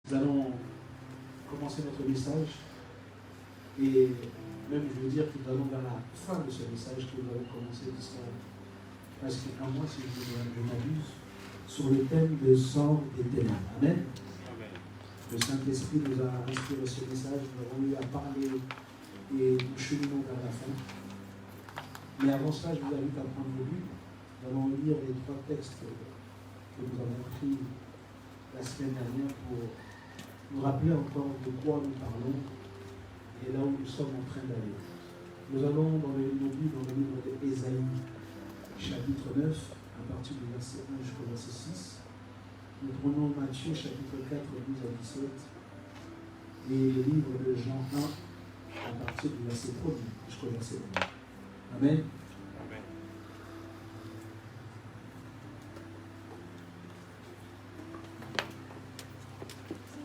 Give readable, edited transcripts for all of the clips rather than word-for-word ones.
Nous allons commencer notre message et même je veux dire que nous allons vers la fin de ce message que nous allons commencer qui sera presque un mois si je m'abuse sur le thème de sang et ténèbres. Amen. Le Saint-Esprit nous a inspiré ce message, nous avons eu à parler et nous cheminons vers la fin. Mais avant cela, je vous invite à prendre vos Bibles. Nous allons lire les 3 textes que nous avons pris la semaine dernière pour nous rappeler encore de quoi nous parlons et là où nous sommes en train d'aller. Nous allons dans nos Bibles, dans le livre d'Ésaïe, chapitre 9, à partir du verset 1 jusqu'au verset 6. Nous prenons Matthieu, chapitre 4, 12 à 17, et le livre de Jean 1, à partir du verset 1 jusqu'au verset 1. Amen. Amen.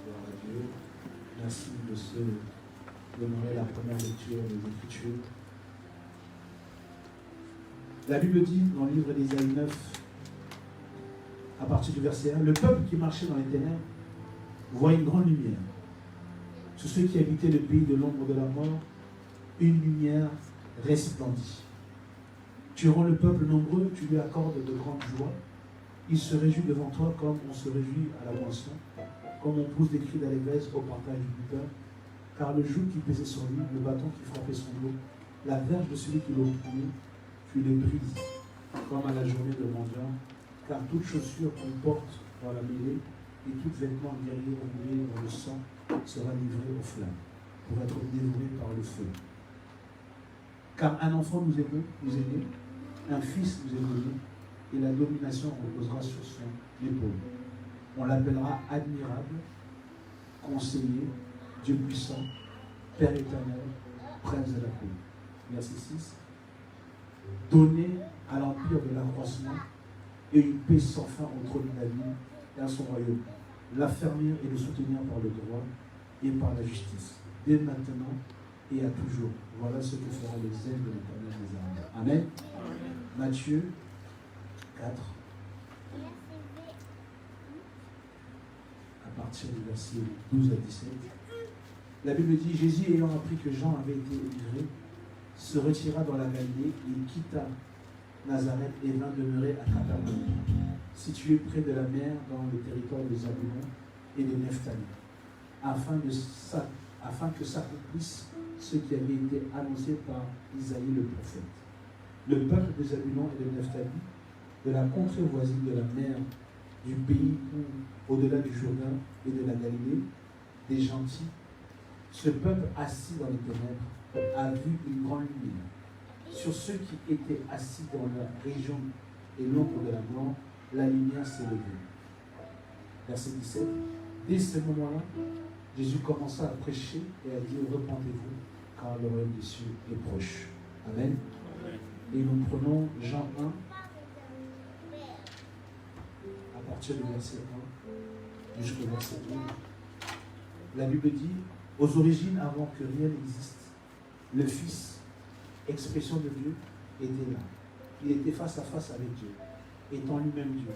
Gloire à Dieu. Merci de se demander la première lecture des Écritures. La Bible dit dans le livre d'Ésaïe 9, à partir du verset 1, le peuple qui marchait dans les ténèbres voit une grande lumière. Tous ceux qui habitaient le pays de l'ombre de la mort, une lumière resplendit. Tu rends le peuple nombreux, tu lui accordes de grandes joies. Il se réjouit devant toi comme on se réjouit à la moisson, comme on pousse des cris d'allégresse au partage du butin. Car le joug qui pesait sur lui, le bâton qui frappait son dos, la verge de celui qui l'opprimait, tu les brises, comme à la journée de mendiant. Car toute chaussure qu'on porte dans la mêlée et tout vêtement guerrier roulé dans le sang sera livré aux flammes, pour être dévoré par le feu. Car un enfant nous est né, un fils nous est donné, et la domination reposera sur son épaule. On l'appellera admirable, conseiller, Dieu puissant, Père éternel, prince de la paix. Verset 6. Donné à l'empire de l'accroissement et une paix sans fin au trône de David et à son royaume. L'affermir et le soutenir par le droit et par la justice, dès maintenant et à toujours. Voilà ce que fera les ailes de l'Éternel des armées. Amen. Amen. Matthieu 4, à partir du verset 12 à 17. La Bible dit, Jésus ayant appris que Jean avait été livré, se retira dans la Galilée, il quitta Nazareth et vint demeurer à Capernaum, situé près de la mer dans le territoire de Zabulon et de Nephtali, afin que s'accomplisse ce qui avait été annoncé par Isaïe le prophète. Le peuple de Zabulon et de Nephtali, de la contrée voisine de la mer, du pays au-delà du Jourdain et de la Galilée, des gentils, ce peuple assis dans les ténèbres a vu une grande lumière. Sur ceux qui étaient assis dans la région et l'ombre de la mort, la lumière s'est levée. Verset 17. Dès ce moment-là, Jésus commença à prêcher et à dire, repentez-vous, car le royaume des cieux est proche. Amen. Amen. Et nous prenons Jean 1, à partir du verset 1 jusqu'au verset 12. La Bible dit, aux origines, avant que rien n'existe, le Fils, expression de Dieu, était là. Il était face à face avec Dieu, étant lui-même Dieu.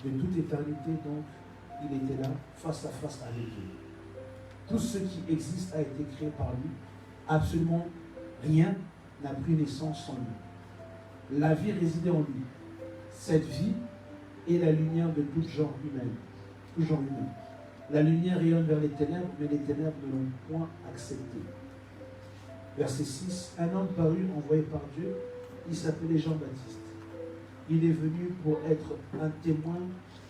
De toute éternité, donc, il était là, face à face avec Dieu. Tout ce qui existe a été créé par lui. Absolument rien n'a pris naissance sans lui. La vie résidait en lui. Cette vie est la lumière de tout genre humain. Tout genre humain. La lumière rayonne vers les ténèbres, mais les ténèbres ne l'ont point accepté. Verset 6. Un homme parut, envoyé par Dieu, il s'appelait Jean-Baptiste. Il est venu pour être un témoin,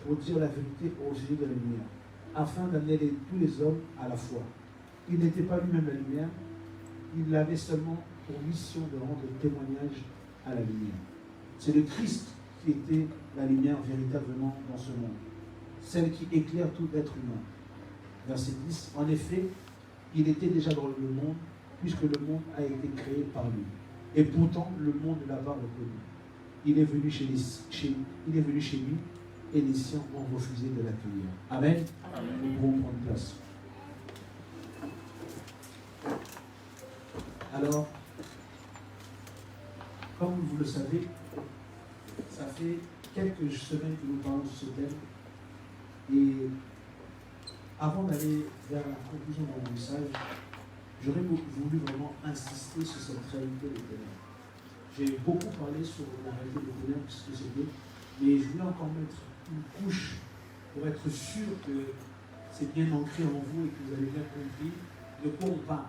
pour dire la vérité au sujet de la lumière, afin d'amener tous les hommes à la foi. Il n'était pas lui-même la lumière, il avait seulement pour mission de rendre témoignage à la lumière. C'est le Christ qui était la lumière véritablement dans ce monde, celle qui éclaire tout être humain. Verset 10. En effet, il était déjà dans le monde, puisque le monde a été créé par lui. Et pourtant, le monde ne l'a pas reconnu. Il est venu chez lui, et les siens ont refusé de l'accueillir. Amen. Amen. Nous pouvons prendre place. Alors, comme vous le savez, ça fait quelques semaines que nous parlons de ce thème. Et avant d'aller vers la conclusion de mon message, j'aurais voulu vraiment insister sur cette réalité des ténèbres. J'ai beaucoup parlé sur la réalité des ténèbres, ce que c'était, mais je voulais encore mettre une couche pour être sûr que c'est bien ancré en vous et que vous avez bien compris de quoi on parle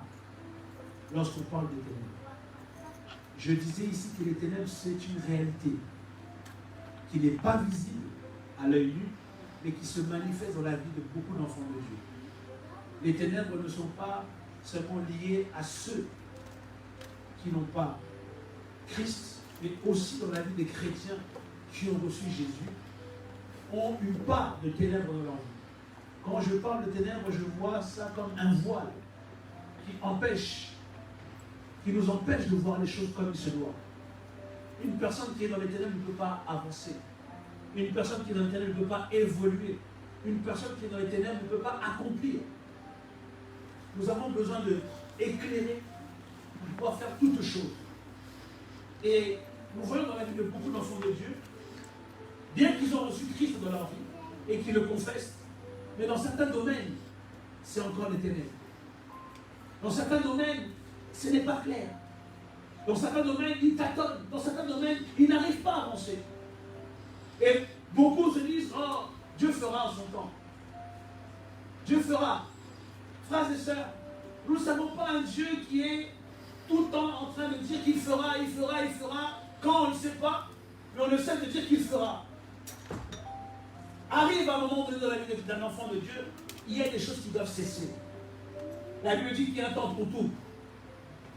lorsqu'on parle des ténèbres. Je disais ici que les ténèbres, c'est une réalité qui n'est pas visible à l'œil nu, mais qui se manifeste dans la vie de beaucoup d'enfants de Dieu. Les ténèbres ne sont pas seulement liées à ceux qui n'ont pas Christ, mais aussi dans la vie des chrétiens qui ont reçu Jésus, ont une part de ténèbres dans leur vie. Quand je parle de ténèbres, je vois ça comme un voile qui nous empêche de voir les choses comme il se doit. Une personne qui est dans les ténèbres ne peut pas avancer. Une personne qui est dans les ténèbres ne peut pas évoluer. Une personne qui est dans les ténèbres ne peut pas accomplir. Nous avons besoin d'éclairer pour pouvoir faire toutes choses. Et nous voyons dans la vie de beaucoup d'enfants de Dieu, bien qu'ils ont reçu Christ dans leur vie et qu'ils le confessent, mais dans certains domaines, c'est encore les ténèbres. Dans certains domaines, ce n'est pas clair. Dans certains domaines, ils tâtonnent. Dans certains domaines, ils n'arrivent pas à avancer. Et beaucoup se disent, oh, Dieu fera en son temps. Dieu fera. Frères et sœurs, nous ne savons pas un Dieu qui est tout le temps en train de dire qu'il fera, il fera, il fera, quand on ne sait pas, mais on ne sait de dire qu'il fera. Arrive à un moment donné dans la vie d'un enfant de Dieu, il y a des choses qui doivent cesser. La Bible dit qu'il y a un temps pour tout.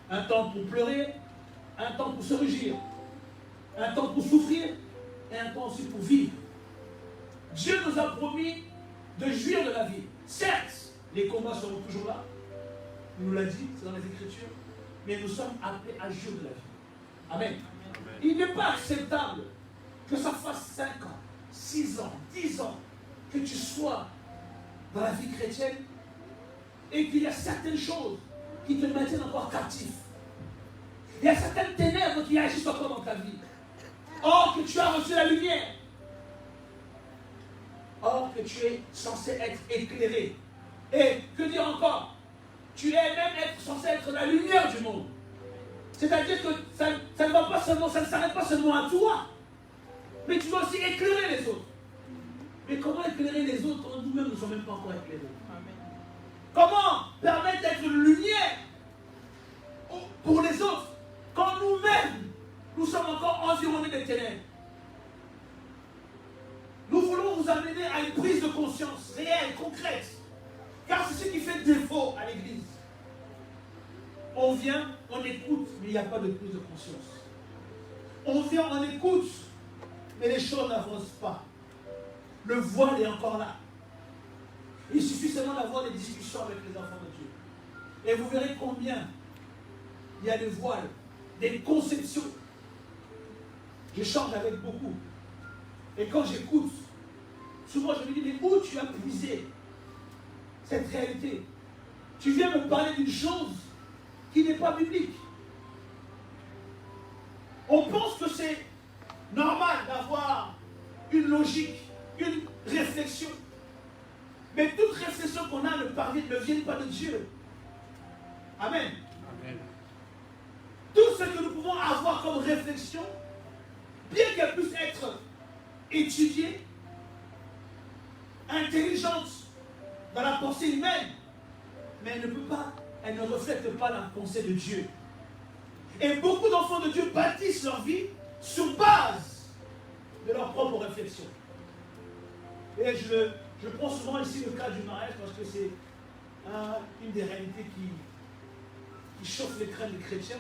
Un temps pour pleurer, un temps pour se réjouir, un temps pour souffrir et un temps aussi pour vivre. Dieu nous a promis de jouir de la vie. Certes, les combats seront toujours là, il nous l'a dit, c'est dans les Écritures, mais nous sommes appelés à jouir de la vie. Amen. Il n'est pas acceptable que ça fasse 5 ans, 6 ans, 10 ans que tu sois dans la vie chrétienne et qu'il y a certaines choses qui te maintiennent encore captif. Il y a certaines ténèbres qui agissent encore dans ta vie. Or que tu as reçu la lumière. Or que tu es censé être éclairé. Et que dire encore? Tu es même censé être la lumière du monde. C'est-à-dire que ça ne va pas seulement, ça ne s'arrête pas seulement à toi, mais tu dois aussi éclairer les autres. Mais comment éclairer les autres quand nous-mêmes ne sommes même pas encore éclairés? Comment permettre d'être une lumière pour les autres quand nous-mêmes, nous sommes encore environnés des ténèbres? Nous voulons vous amener à une prise de conscience réelle, concrète. Car c'est ce qui fait défaut à l'Église. On vient, on écoute, mais il n'y a pas de prise de conscience. On vient, on écoute, mais les choses n'avancent pas. Le voile est encore là. Il suffit seulement d'avoir des discussions avec les enfants de Dieu. Et vous verrez combien il y a des voiles, des conceptions. J'échange avec beaucoup. Et quand j'écoute, souvent je me dis, mais où tu as puisé cette réalité? Tu viens me parler d'une chose qui n'est pas biblique. On pense que c'est normal d'avoir une logique, une réflexion. Mais toute réflexion qu'on a ne vient pas de Dieu. Amen. Amen. Tout ce que nous pouvons avoir comme réflexion, bien qu'elle puisse être étudiée, intelligente dans la pensée humaine, mais elle ne reflète pas la pensée de Dieu. Et beaucoup d'enfants de Dieu bâtissent leur vie sur base de leur propre réflexion. Et je prends souvent ici le cas du mariage parce que c'est une des réalités qui chauffe les crânes des chrétiens.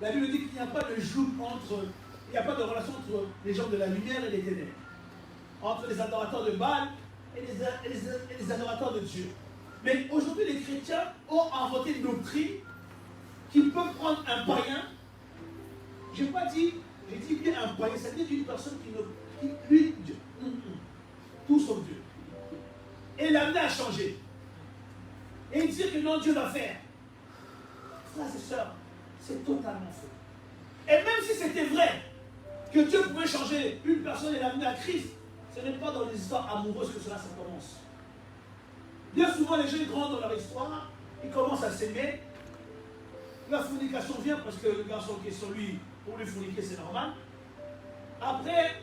La Bible dit qu'il n'y a pas de il n'y a pas de relation entre les gens de la lumière et les ténèbres, entre les adorateurs de Baal et les adorateurs de Dieu. Mais aujourd'hui, les chrétiens ont inventé une doctrine qui peut prendre un païen. Je n'ai pas dit, j'ai dit bien un païen, c'est-à-dire une personne qui lui, Dieu, tout sauf Dieu, et l'amener à changer. Et dire que non, Dieu va faire. Frères et sœurs, c'est totalement faux. Et même si c'était vrai que Dieu pouvait changer une personne et l'amener à Christ, ce n'est pas dans les histoires amoureuses que cela commence. Bien souvent, les gens ils grandent dans leur histoire, ils commencent à s'aimer. La fornication vient parce que le garçon qui est sur lui, pour lui forniquer, c'est normal. Après,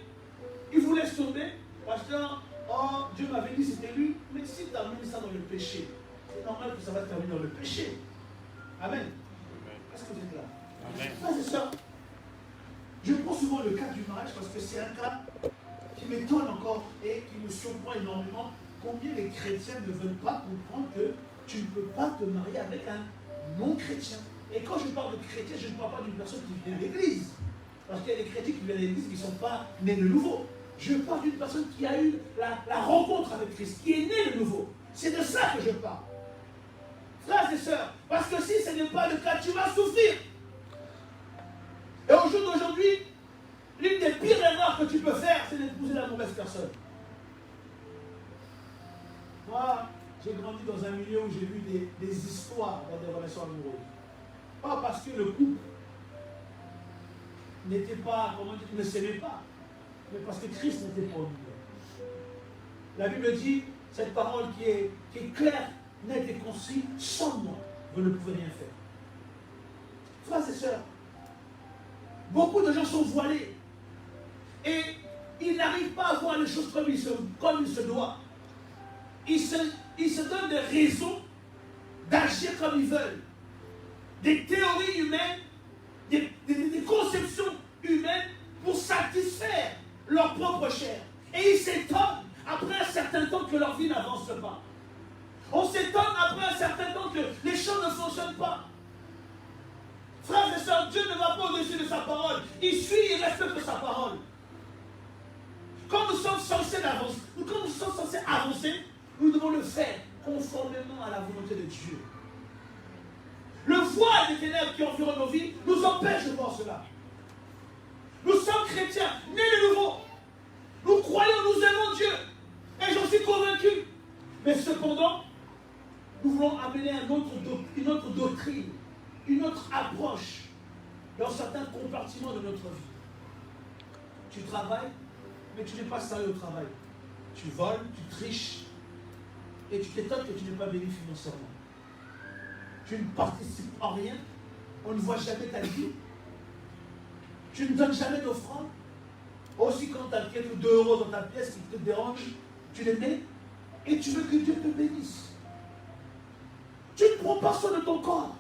il vous laisse tomber. Pasteur, oh, Dieu m'avait dit c'était lui. Mais si tu as mis ça dans le péché, c'est normal que ça va terminer dans le péché. Amen. Est-ce que vous êtes là? Amen. Ça, c'est ça. Je prends souvent le cas du mariage parce que c'est un cas qui m'étonne encore et qui me surprend énormément. Combien les chrétiens ne veulent pas comprendre que tu ne peux pas te marier avec un non-chrétien. Et quand je parle de chrétien, je ne parle pas d'une personne qui vient de l'église. Parce qu'il y a des chrétiens qui viennent de l'église qui ne sont pas nés de nouveau. Je parle d'une personne qui a eu la rencontre avec Christ, qui est née de nouveau. C'est de ça que je parle. Frères et sœurs, parce que si ce n'est pas le cas, tu vas souffrir. Et au jour d'aujourd'hui, l'une des pires erreurs que tu peux faire, c'est d'épouser la mauvaise personne. Moi, j'ai grandi dans un milieu où j'ai vu des histoires dans des relations amoureuses. Pas parce que le couple n'était pas, comment dire, ne s'aimait pas, mais parce que Christ n'était pas au milieu. La Bible dit, cette parole qui est claire, nette et concise, sans moi, vous ne pouvez rien faire. Frères et sœurs, beaucoup de gens sont voilés et ils n'arrivent pas à voir les choses comme il se doit. Ils se donnent des raisons d'agir comme ils veulent. Des théories humaines, des conceptions humaines pour satisfaire leur propre chair. Et ils s'étonnent après un certain temps que leur vie n'avance pas. On s'étonne après un certain temps que les choses ne fonctionnent pas. Frères et sœurs, Dieu ne va pas au-dessus de sa parole. Il suit, il respecte sa parole. Quand nous sommes censés avancer, nous devons le faire conformément à la volonté de Dieu. Le voile des ténèbres qui environne nos vies nous empêche de voir cela. Nous sommes chrétiens, nés de nouveau. Nous croyons, nous aimons Dieu. Et j'en suis convaincu. Mais cependant, nous voulons amener une autre doctrine, une autre approche dans certains compartiments de notre vie. Tu travailles, mais tu n'es pas sérieux au travail. Tu voles, tu triches, et tu t'étonnes que tu n'es pas béni financièrement. Tu ne participes en rien, on ne voit jamais ta vie. Tu ne donnes jamais d'offrande. Aussi quand tu as quelques 2 euros dans ta pièce qui te dérange, tu les mets et tu veux que Dieu te bénisse. Tu ne prends pas soin de ton corps.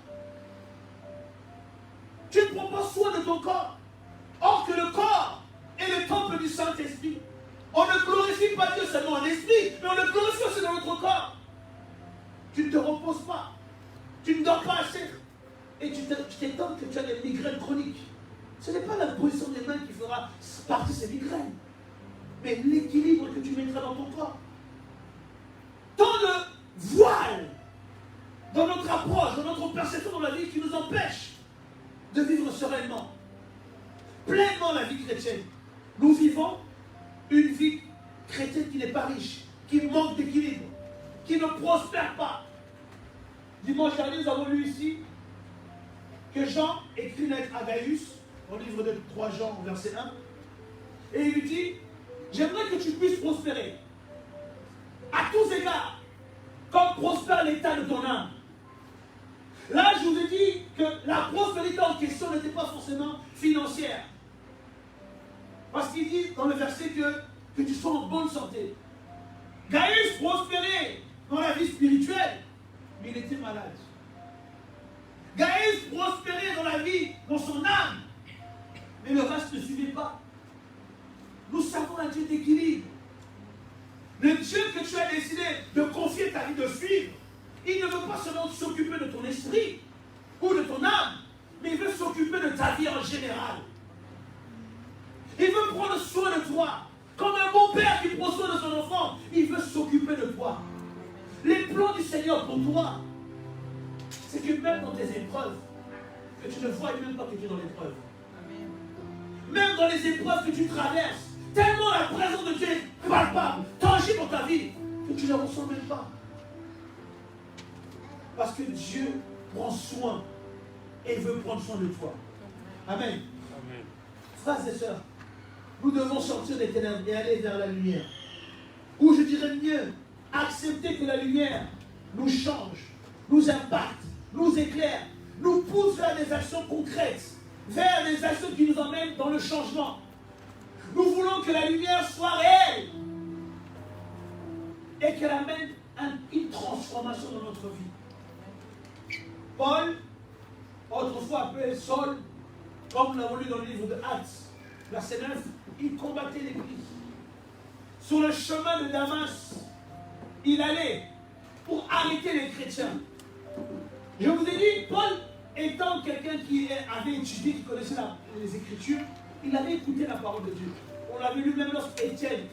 Tu ne prends pas soin de ton corps. Or que le corps est le temple du Saint-Esprit. On ne glorifie pas Dieu seulement en esprit, mais on le glorifie aussi dans notre corps. Tu ne te reposes pas. Tu ne dors pas assez. Et tu t'étonnes que tu as des migraines chroniques. Ce n'est pas la position des mains qui fera partir ces migraines, mais l'équilibre que tu mettras dans ton corps. Tant de voile dans notre approche, dans notre perception dans la vie qui nous empêche de vivre sereinement, pleinement la vie chrétienne. Nous vivons une vie chrétienne qui n'est pas riche, qui manque d'équilibre, qui ne prospère pas. Dimanche dernier, nous avons lu ici que Jean écrit une lettre à Gaius, au livre de 3 Jean, verset 1, et il lui dit, j'aimerais que tu puisses prospérer à tous égards, comme prospère l'état de ton âme. Là, je vous ai dit que la prospérité en question n'était pas forcément financière. Parce qu'il dit dans le verset que tu sois en bonne santé. Gaius prospérait dans la vie spirituelle, mais il était malade. Gaius prospérait dans la vie, dans son âme, mais le reste ne suivait pas. Nous savons un Dieu d'équilibre. Le Dieu que tu as décidé de confier ta vie de suivre, il ne veut pas seulement s'occuper de ton esprit ou de ton âme, mais il veut s'occuper de ta vie en général. Il veut prendre soin de toi. Comme un bon père qui prend soin de son enfant, il veut s'occuper de toi. Les plans du Seigneur pour toi, c'est que même dans tes épreuves, que tu ne vois même pas que tu es dans l'épreuve. Même dans les épreuves que tu traverses, tellement la présence de Dieu est palpable, tangible dans ta vie, que tu ne la ressens même pas. Parce que Dieu prend soin et veut prendre soin de toi. Amen. Amen. Frères et sœurs, nous devons sortir des ténèbres et aller vers la lumière. Ou je dirais mieux, accepter que la lumière nous change, nous impacte, nous éclaire, nous pousse vers des actions concrètes, vers des actions qui nous emmènent dans le changement. Nous voulons que la lumière soit réelle et qu'elle amène une transformation dans notre vie. Paul, autrefois appelé Saul, comme nous l'avons lu dans le livre de Actes, verset 9, il combattait l'Église. Sur le chemin de Damas, il allait pour arrêter les chrétiens. Je vous ai dit, Paul, étant quelqu'un qui avait étudié, qui connaissait les Écritures, il avait écouté la parole de Dieu. On l'avait lu même lorsqu'Étienne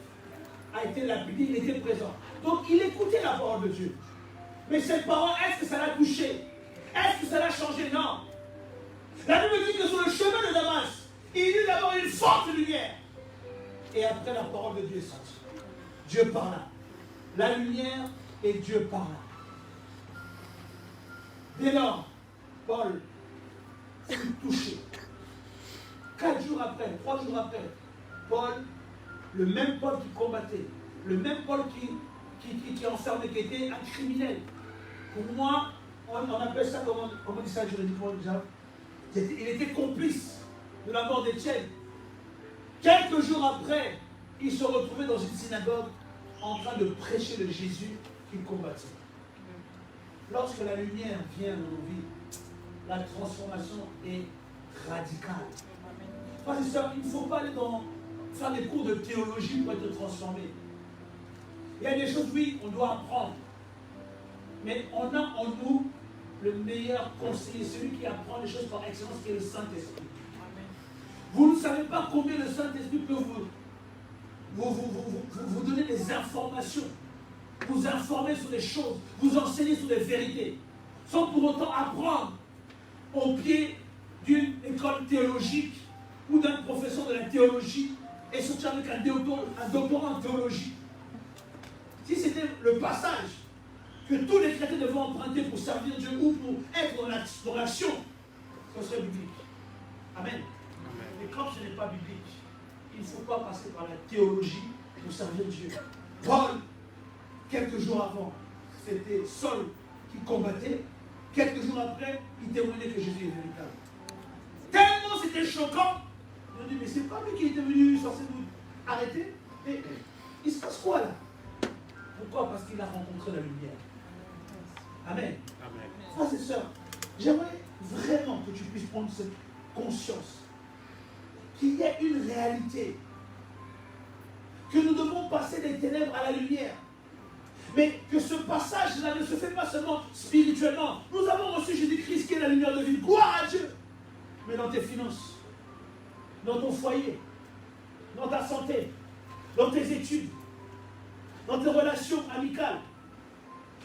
a été lapidé, il était présent. Donc il écoutait la parole de Dieu. Mais cette parole, est-ce que ça l'a touché? Est-ce que ça l'a changé? Non. La Bible dit que sur le chemin de Damas, il y eut d'abord une forte lumière. Et après, la parole de Dieu est sortie. Dieu parla. La lumière et Dieu parla. Dès lors, Paul fut touché. 4 jours après, 3 jours après, Paul, le même Paul qui combattait, le même Paul qui enfermait, qui était un criminel. Pour moi, on appelle ça, comment on dit ça juridiquement déjà? Il était complice de la mort d'Étienne. Quelques jours après, il se retrouvait dans une synagogue en train de prêcher le Jésus qu'il combattait. Lorsque la lumière vient dans nos vies, la transformation est radicale. Frères et sœurs, il ne faut pas aller faire des cours de théologie pour être transformé. Il y a des choses, oui, on doit apprendre. Mais on a en nous le meilleur conseiller, celui qui apprend les choses par excellence, qui est le Saint-Esprit. Vous ne savez pas combien le Saint-Esprit peut vous donner des informations, vous informer sur des choses, vous enseigner sur des vérités, sans pour autant apprendre au pied d'une école théologique ou d'un professeur de la théologie et surtout avec un doctorat en théologie. Si c'était le passage que tous les chrétiens devaient emprunter pour servir Dieu ou pour être dans l'action, ce serait biblique. Amen. Mais comme ce n'est pas biblique, il ne faut pas passer par la théologie pour servir Dieu. Paul, quelques jours avant, c'était Saul qui combattait. Quelques jours après, il témoignait que Jésus est véritable. Tellement c'était choquant, ils ont dit, mais c'est pas lui qui était venu censé nous arrêter. Mais il se passe quoi là? Pourquoi? Parce qu'il a rencontré la lumière. Amen. Frères et sœurs, j'aimerais vraiment que tu puisses prendre cette conscience qu'il y a une réalité, que nous devons passer des ténèbres à la lumière. Mais que ce passage-là ne se fait pas seulement spirituellement. Nous avons reçu Jésus-Christ qui est la lumière de vie. Gloire à Dieu. Mais dans tes finances, dans ton foyer, dans ta santé, dans tes études, dans tes relations amicales,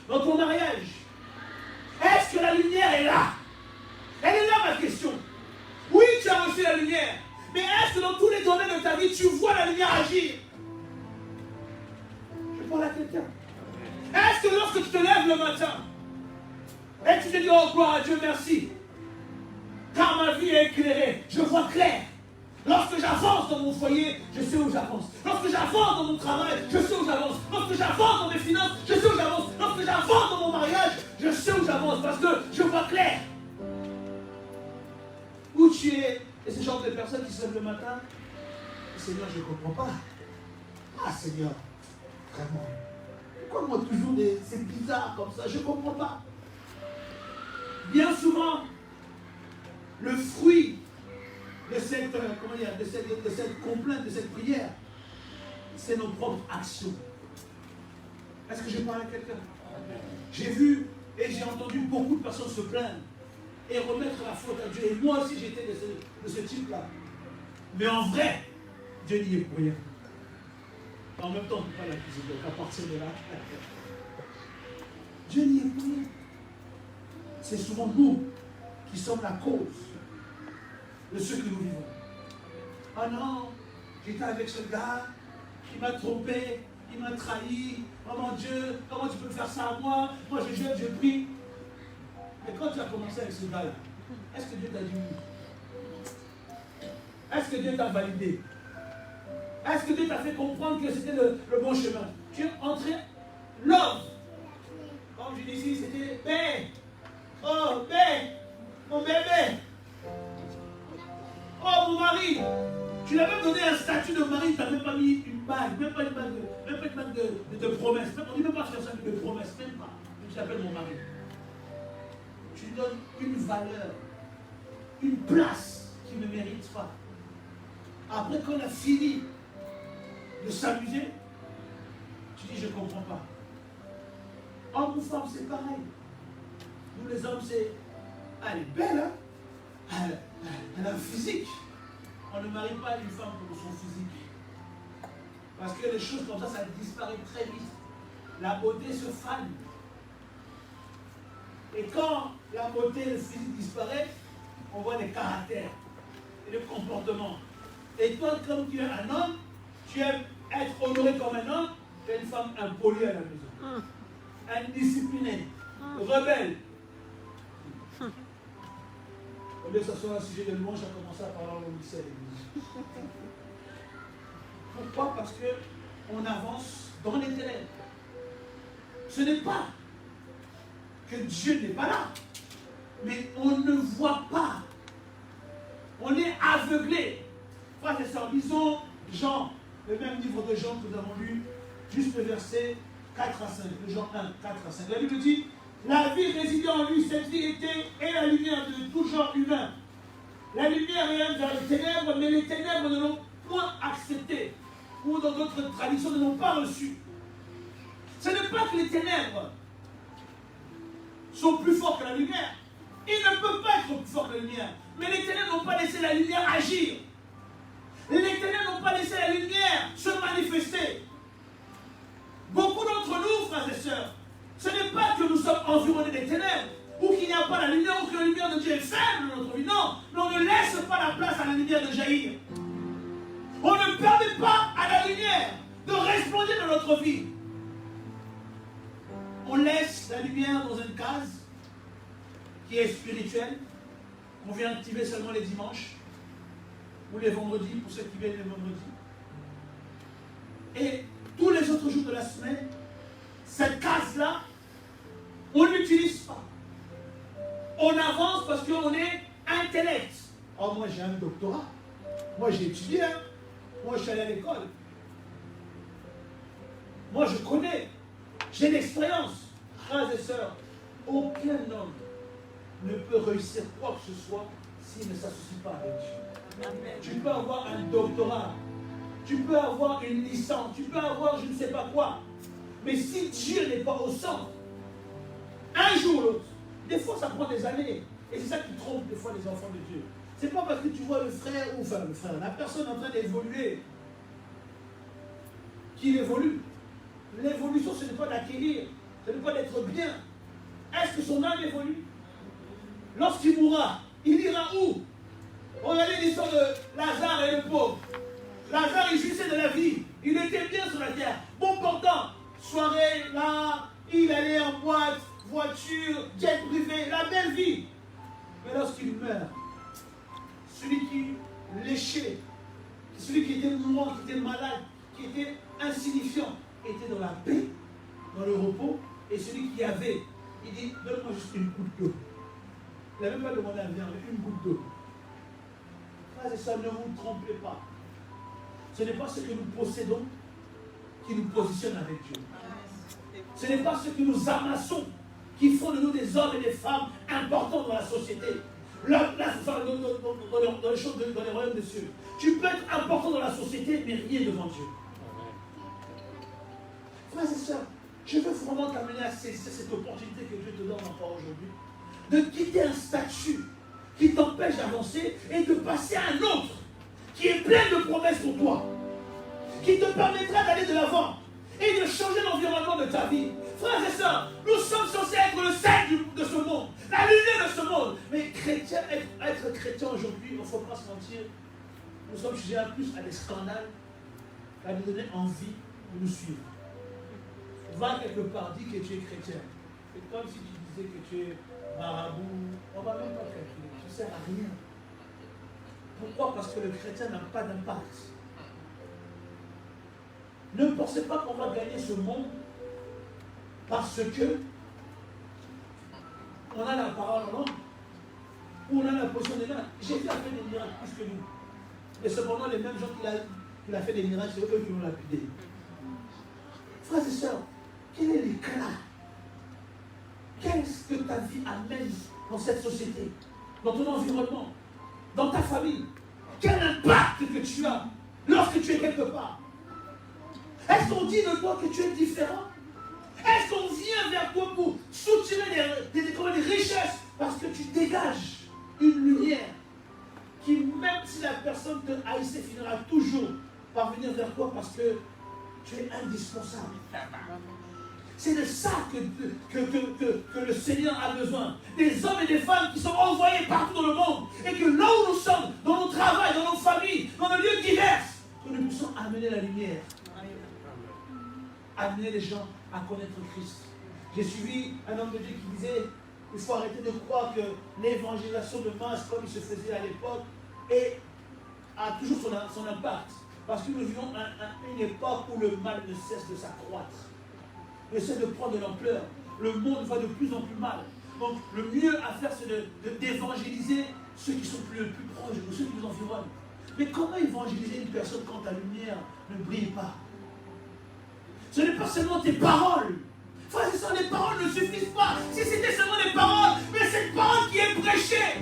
dans ton mariage, est-ce que la lumière est là? Elle est là ma question. Oui, tu as reçu la lumière. Mais est-ce que dans tous les domaines de ta vie, tu vois la lumière agir? Je parle à quelqu'un. Est-ce que lorsque tu te lèves le matin et tu te dis, oh gloire à Dieu, merci, car ma vie est éclairée, je vois clair. Lorsque j'avance dans mon foyer, je sais où j'avance. Lorsque j'avance dans mon travail, je sais où j'avance. Lorsque j'avance dans mes finances, je sais où j'avance. Lorsque j'avance dans mon mariage, je sais où j'avance parce que je vois clair. Où tu es? Et ce genre de personnes qui se lèvent le matin, Seigneur, je ne comprends pas. Ah Seigneur, vraiment. Pourquoi moi toujours c'est bizarre comme ça? Je ne comprends pas. Bien souvent, le fruit de cette, de cette complainte, de cette prière, c'est nos propres actions. Est-ce que je parle à quelqu'un? J'ai vu et j'ai entendu beaucoup de personnes se plaindre et remettre la faute à Dieu. Et moi aussi j'étais de ce type-là. Mais en vrai, Dieu n'y est pour rien. En même temps, on ne peut pas l'accuser, donc à partir de là, Dieu n'y est pour rien. C'est souvent nous qui sommes la cause de ce que nous vivons. Ah non, j'étais avec ce gars qui m'a trompé, il m'a trahi. Oh mon Dieu, comment tu peux faire ça à moi? Moi je jeûne, je prie. Mais quand tu as commencé avec ce gars-là, est-ce que Dieu t'a dit oui? Est-ce que Dieu t'a validé? Est-ce que Dieu t'a fait comprendre que c'était le bon chemin? Tu es entré Love. Comme je dis ici, c'était bé. Oh, bé. Mon bébé. Oh, mon mari. Tu lui as même donné un statut de mari, tu n'as même pas mis une bague, même pas une bague de promesse. On ne dit même pas faire ça de promesse, même pas. Je t'appelle mon mari. Tu lui donnes une valeur, une place qu'il ne mérite pas. Après qu'on a fini de s'amuser, tu dis je ne comprends pas. Homme ou femme, c'est pareil. Nous les hommes, c'est... Elle est belle, hein? Elle a un physique. On ne marie pas une femme pour son physique. Parce que les choses comme ça disparaît très vite. La beauté se fane. Et quand la beauté et le physique disparaissent, on voit des caractères et des comportements. Et toi, comme tu es un homme, tu aimes être honoré comme un homme, tu es une femme impolie à la maison. Indisciplinée, rebelle. Au lieu que ce soit un sujet de louange, j'ai commencé à parler au lycée à l'église. Pourquoi? Parce qu'on avance dans les ténèbres. Ce n'est pas que Dieu n'est pas là, mais on ne voit pas. On est aveuglé. Frères et sœurs, lisons Jean, le même livre de Jean que nous avons lu, juste le verset 4 à 5, de Jean 1, 4 à 5. La Bible dit, la vie résidait en lui, cette vie était et la lumière de tout genre humain. La lumière est dans les ténèbres, mais les ténèbres ne l'ont point accepté, ou dans d'autres traditions ne l'ont pas reçu. Ce n'est pas que les ténèbres sont plus forts que la lumière. Ils ne peuvent pas être plus forts que la lumière. Mais les ténèbres n'ont pas laissé la lumière agir. Les ténèbres n'ont pas laissé la lumière se manifester. Beaucoup d'entre nous, frères et sœurs, ce n'est pas que nous sommes environnés des ténèbres, ou qu'il n'y a pas la lumière, ou que la lumière de Dieu est faible dans notre vie. Non, mais on ne laisse pas la place à la lumière de jaillir. On ne permet pas à la lumière de resplendir dans notre vie. On laisse la lumière dans une case qui est spirituelle, qu'on vient activer seulement les dimanches, ou les vendredis, pour ceux qui viennent les vendredis. Et tous les autres jours de la semaine, cette case-là, on ne l'utilise pas. On avance parce qu'on est intellect. Oh, moi j'ai un doctorat. Moi j'ai étudié. Moi je suis allé à l'école. Moi je connais. J'ai l'expérience. Frères et sœurs, aucun homme ne peut réussir quoi que ce soit s'il ne s'associe pas avec Dieu. Amen. Tu peux avoir un doctorat. Tu peux avoir une licence. Tu peux avoir je ne sais pas quoi. Mais si Dieu n'est pas au centre, un jour ou l'autre, des fois ça prend des années. Et c'est ça qui trompe des fois les enfants de Dieu. C'est pas parce que tu vois le frère, ou enfin le frère, la personne en train d'évoluer, qu'il évolue. L'évolution, ce n'est pas d'acquérir, ce n'est pas d'être bien. Est-ce que son âme évolue? Lorsqu'il mourra, il ira où? Regardez l'histoire de Lazare et le pauvre. Lazare, il jouissait de la vie. Il était bien sur la terre. Bon portant. Soirée, là, il allait en boîte, voiture, jet privé, la belle vie. Mais lorsqu'il meurt, celui qui léchait, celui qui était mourant, qui était malade, qui était insignifiant, était dans la paix, dans le repos. Et celui qui avait, il dit, donne-moi juste une goutte d'eau. Il n'a même pas demandé à venir, mais une goutte d'eau. Frères et sœurs, ne vous trompez pas. Ce n'est pas ce que nous possédons qui nous positionne avec Dieu. Ce n'est pas ce que nous amassons qui font de nous des hommes et des femmes importants dans la société. Dans les choses, dans les royaumes des cieux. Tu peux être important dans la société, mais rien devant Dieu. Frères et sœurs, je veux vraiment t'amener à saisir cette opportunité que Dieu te donne encore aujourd'hui, de quitter un statut qui t'empêche d'avancer et de passer à un autre qui est plein de promesses pour toi, qui te permettra d'aller de l'avant et de changer l'environnement de ta vie. Frères et sœurs, nous sommes censés être le sel de ce monde, la lumière de ce monde. Mais chrétien, être chrétien aujourd'hui, il ne faut pas se mentir, nous sommes sujets à plus à des scandales qu'à nous donner envie de nous suivre. Va quelque part, dis que tu es chrétien. C'est comme si tu disais que tu es marabout. On ne va même pas te calculer. Tu ne sers à rien. Pourquoi? Parce que le chrétien n'a pas d'impact. Ne pensez pas qu'on va gagner ce monde Parce que on a la parole en langue, ou on a la position des mains. Jésus a fait des miracles plus que nous. Et cependant, les mêmes gens qu'il a fait des miracles, c'est eux qui l'ont lapidé. Frères et sœurs, quel est l'éclat? Qu'est-ce que ta vie amène dans cette société, dans ton environnement, dans ta famille? Quel impact que tu as lorsque tu es quelque part? Est-ce qu'on dit de toi que tu es différent? Est-ce qu'on vient vers toi pour soutirer des richesses parce que tu dégages une lumière qui, même si la personne te haïssait, finira toujours par venir vers toi parce que tu es indispensable? C'est de ça que le Seigneur a besoin. Des hommes et des femmes qui sont envoyés partout dans le monde. Et que là où nous sommes, dans nos travails, dans nos familles, dans nos lieux divers, que nous puissions amener la lumière. Amener les gens à connaître Christ. J'ai suivi un homme de Dieu qui disait, il faut arrêter de croire que l'évangélisation de masse, comme il se faisait à l'époque, a toujours son impact. Parce que nous vivons une époque où le mal ne cesse de s'accroître. Il essaie de prendre de l'ampleur. Le monde va de plus en plus mal. Donc le mieux à faire, c'est d'évangéliser ceux qui sont plus proches de nous, ceux qui nous environnent. Mais comment évangéliser une personne quand ta lumière ne brille pas? Ce n'est pas seulement tes paroles. Frères et sœurs, les paroles ne suffisent pas. Si c'était seulement les paroles, mais cette parole qui est prêchée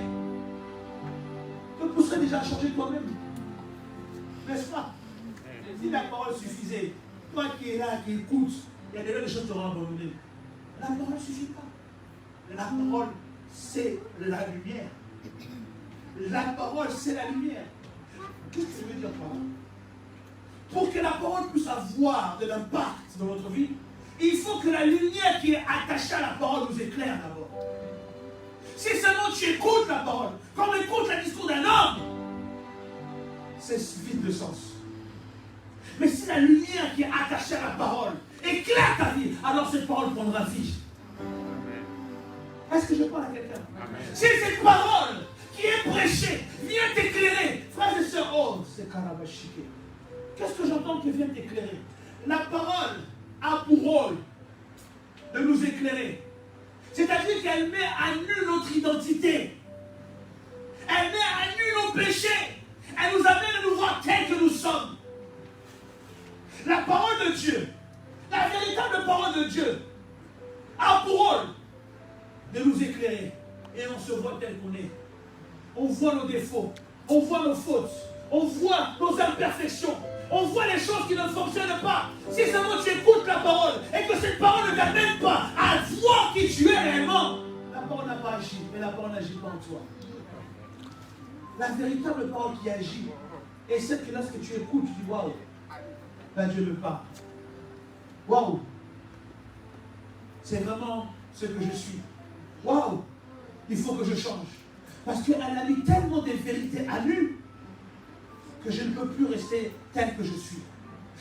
te pousserait déjà à changer toi-même. N'est-ce pas? Si la parole suffisait, toi qui es là, qui écoutes, il y a déjà des choses qui t'auront abandonné. La parole ne suffit pas. La parole, c'est la lumière. La parole, c'est la lumière. Qu'est-ce que ça veut dire par là? Pour que la parole puisse avoir de l'impact dans notre vie, il faut que la lumière qui est attachée à la parole nous éclaire d'abord. Si seulement tu écoutes la parole, comme on écoute le discours d'un homme, c'est vide de sens. Mais si la lumière qui est attachée à la parole éclaire ta vie, alors cette parole prendra vie. Est-ce que je parle à quelqu'un? Si cette parole qui est prêchée vient t'éclairer, frères et sœurs, oh, c'est Karabashike. Qu'est-ce que j'entends que vient t'éclairer? La parole a pour rôle de nous éclairer. C'est-à-dire qu'elle met à nu notre identité. Elle met à nu nos péchés. Elle nous amène à nous voir tels que nous sommes. La parole de Dieu, la véritable parole de Dieu, a pour rôle de nous éclairer. Et on se voit tel qu'on est. On voit nos défauts, on voit nos fautes, on voit nos imperfections, on voit les choses qui ne fonctionnent pas. Si seulement tu écoutes la parole et que cette parole ne t'amène pas à voir qui tu es réellement, la parole n'a pas agi, mais la parole n'agit pas en toi. La véritable parole qui agit est celle que lorsque tu écoutes, tu dis waouh, ben Dieu me parle. Waouh, c'est vraiment ce que je suis. Waouh, il faut que je change. Parce qu'elle a mis tellement de vérités à nu que je ne peux plus rester tel que je suis.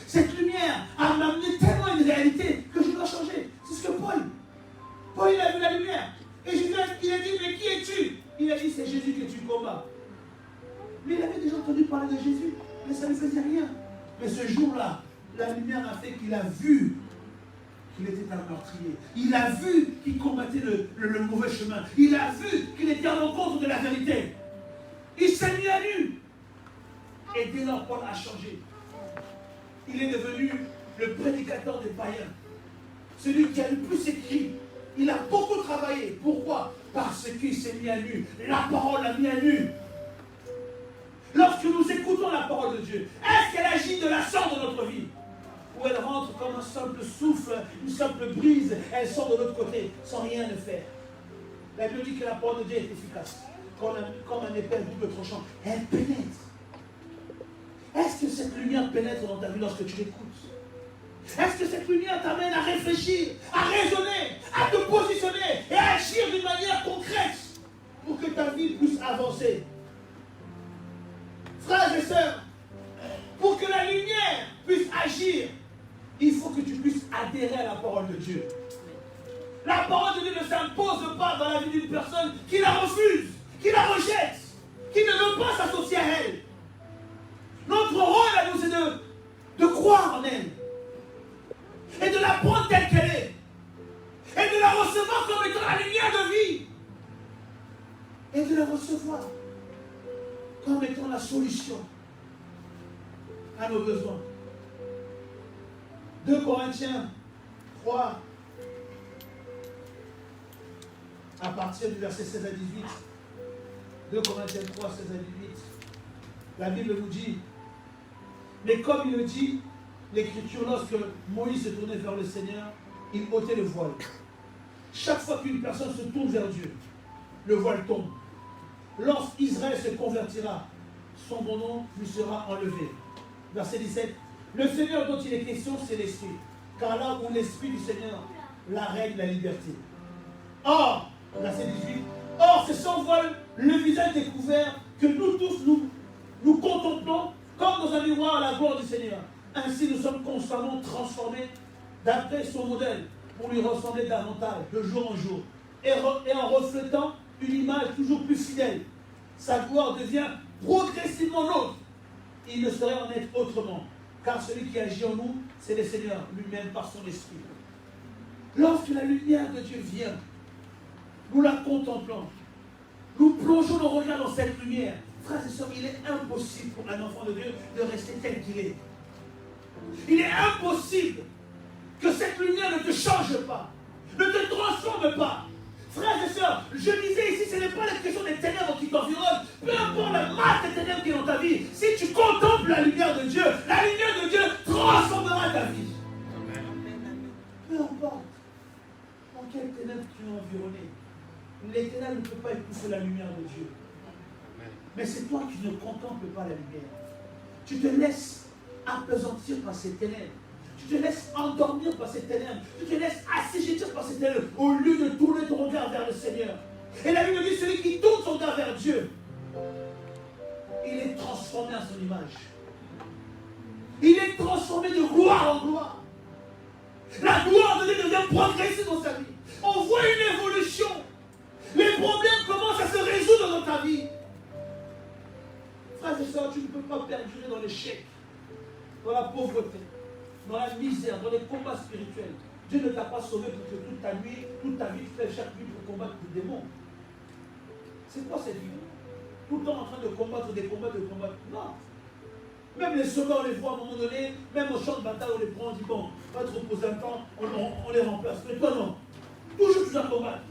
Cette lumière a amené tellement une réalité que je dois changer. C'est ce que Paul, il a vu la lumière. Et Jésus, il a dit, mais qui es-tu? Il a dit, c'est Jésus que tu combats. Mais il avait déjà entendu parler de Jésus, mais ça ne faisait rien. Mais ce jour-là, la lumière a fait qu'il a vu qu'il était un meurtrier. Il a vu qu'il combattait le mauvais chemin. Il a vu qu'il était en rencontre de la vérité. Il s'est mis à nu. Et dès lors, Paul a changé. Il est devenu le prédicateur des païens. Celui qui a le plus écrit. Il a beaucoup travaillé. Pourquoi? Parce qu'il s'est mis à nu. La parole l'a mis à nu. Lorsque nous écoutons la parole de Dieu, est-ce qu'elle agit de la sorte dans notre vie? Ou elle rentre comme un simple souffle, une simple brise, elle sort de l'autre côté, sans rien ne faire. La Bible dit que la parole de Dieu est efficace, comme un épée double tranchant. Elle pénètre. Est-ce que cette lumière pénètre dans ta vie lorsque tu l'écoutes? Est-ce que cette lumière t'amène à réfléchir, à raisonner, à te positionner et à agir d'une manière concrète pour que ta vie puisse avancer? Frères et sœurs, pour que la lumière puisse agir, il faut que tu puisses adhérer à la parole de Dieu. La parole de Dieu ne s'impose pas dans la vie d'une personne qui la refuse, qui la rejette, qui ne veut pas s'associer à elle. Notre rôle à nous, c'est de croire en elle et de la prendre telle qu'elle est. de le recevoir comme étant la solution à nos besoins. 2 Corinthiens 3, à partir du verset 16 à 18. 2 Corinthiens 3, 16 à 18. La Bible nous dit, mais comme il le dit, l'Écriture, lorsque Moïse se tournait vers le Seigneur, il ôtait le voile. Chaque fois qu'une personne se tourne vers Dieu, le voile tombe. Lorsqu'Israël se convertira, son bon nom lui sera enlevé. Verset 17. Le Seigneur dont il est question, c'est l'Esprit. Car là où l'Esprit du Seigneur, la règle, la liberté. Or, verset 18. Or, c'est sans voile, le visage découvert, que nous tous, nous contemplons comme dans un miroir la gloire du Seigneur. Ainsi, nous sommes constamment transformés d'après son modèle pour lui ressembler davantage de jour en jour. Et en reflétant une image toujours plus fidèle, sa gloire devient progressivement nôtre. Il ne saurait en être autrement, car celui qui agit en nous, c'est le Seigneur lui-même par son esprit. Lorsque la lumière de Dieu vient, nous la contemplons. Nous plongeons nos regards dans cette lumière. Frères et sœurs, il est impossible pour un enfant de Dieu de rester tel qu'il est. Il est impossible que cette lumière ne te change pas, ne te transforme pas. Frères et sœurs, je disais ici, ce n'est pas la question des ténèbres qui t'environnent. Peu importe la masse des ténèbres qui est dans ta vie, si tu contemples la lumière de Dieu, la lumière de Dieu transformera ta vie. Peu importe dans quelles ténèbres tu es environné, les ténèbres ne peuvent pas étouffer la lumière de Dieu. Mais c'est toi qui ne contemples pas la lumière. Tu te laisses appesantir par ces ténèbres. Tu te laisses endormir par ces ténèbres. Tu te laisses assujettir par ces ténèbres au lieu de tourner ton regard vers le Seigneur. Et la Bible dit, celui qui tourne son regard vers Dieu, il est transformé à son image. Il est transformé de gloire en gloire. La gloire de Dieu devient progressive dans sa vie. On voit une évolution. Les problèmes commencent à se résoudre dans ta vie. Frères et sœurs, tu ne peux pas perdurer dans l'échec, dans la pauvreté, dans la misère, dans les combats spirituels. Dieu ne t'a pas sauvé pour que toute ta vie, tu fais chaque nuit pour combattre des démons. C'est quoi cette vie? Tout le temps en train de combattre des combats, Non. Même les soldats, on les voit à un moment donné, même au champ de bataille, on les prend, on dit bon, on va te reposer un temps, on les remplace. Mais toi non. Toujours tu dois combattre.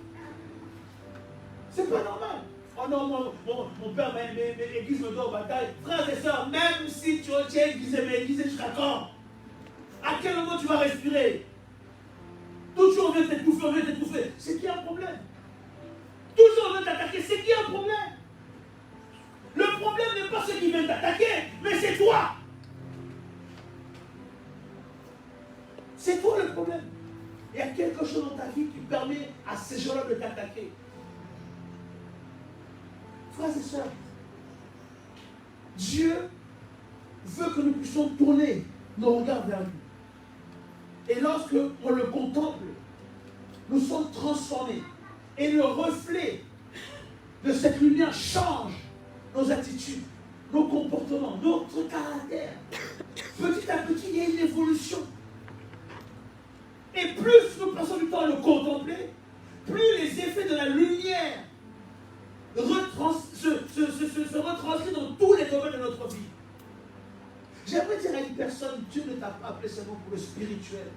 C'est pas normal. Oh non, mon père, l'église me doit aux batailles. Frères et sœurs, même si tu es église, mais église jusqu'à quand? À quel moment tu vas respirer? Toujours on vient t'étouffer, C'est qu'il y a un problème. Toujours on vient t'attaquer, c'est qu'il y a un problème. Le problème n'est pas ceux qui viennent t'attaquer, mais c'est toi. C'est toi le problème. Il y a quelque chose dans ta vie qui permet à ces gens-là de t'attaquer. Frères et sœurs, Dieu veut que nous puissions tourner nos regards vers lui. Et lorsque on le contemple, nous sommes transformés. Et le reflet de cette lumière change nos attitudes, nos comportements, notre caractère. Petit à petit, il y a une évolution. Et plus nous passons du temps à le contempler, plus les effets de la lumière se retranscrit dans tous les domaines de notre vie. J'aimerais dire à une personne, Dieu ne t'a pas appelé seulement pour le spirituel.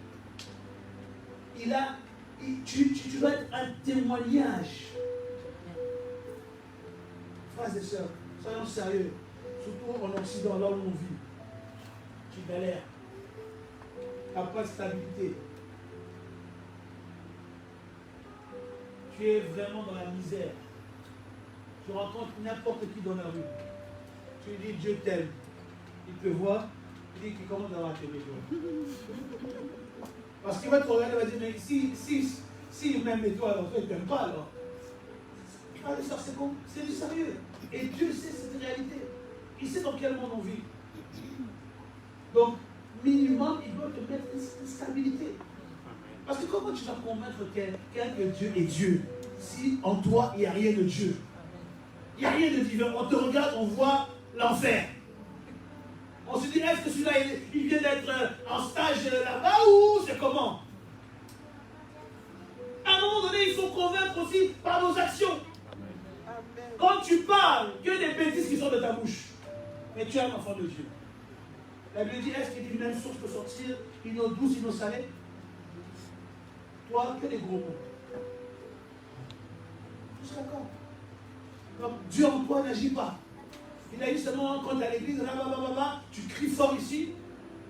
Tu dois être un témoignage. Frères et sœurs, soyons sérieux. Surtout en Occident, là où on vit. Tu galères. Tu n'as pas de stabilité. Tu es vraiment dans la misère. Tu rencontres n'importe qui dans la rue. Tu lui dis Dieu t'aime. Il te voit, il dit qu'il commence à avoir t'aimer. Parce qu'il va te regarder et va dire, mais si il m'aime et toi, alors toi il ne t'aime pas alors. Ah, c'est du sérieux. Et Dieu sait cette réalité. Il sait dans quel monde on vit. Donc, minimum, il doit te mettre une stabilité. Parce que comment tu vas convaincre quelqu'un que Dieu est Dieu si en toi il n'y a rien de Dieu? Il n'y a rien de divin. On te regarde, on voit l'enfer. On se dit, est-ce que celui-là, il vient d'être en stage là-bas ou c'est comment? À un moment donné, il faut convaincre aussi par nos actions. Quand qui sort de ta bouche. Mais tu es un enfant de Dieu. La Bible dit, est-ce que d'une même source peut sortir une eau douce, une eau salée? Toi, que des gros mots. Jusqu'à quand? Donc, Dieu en toi n'agit pas. Il a dit seulement quand tu es à l'église, tu cries fort ici,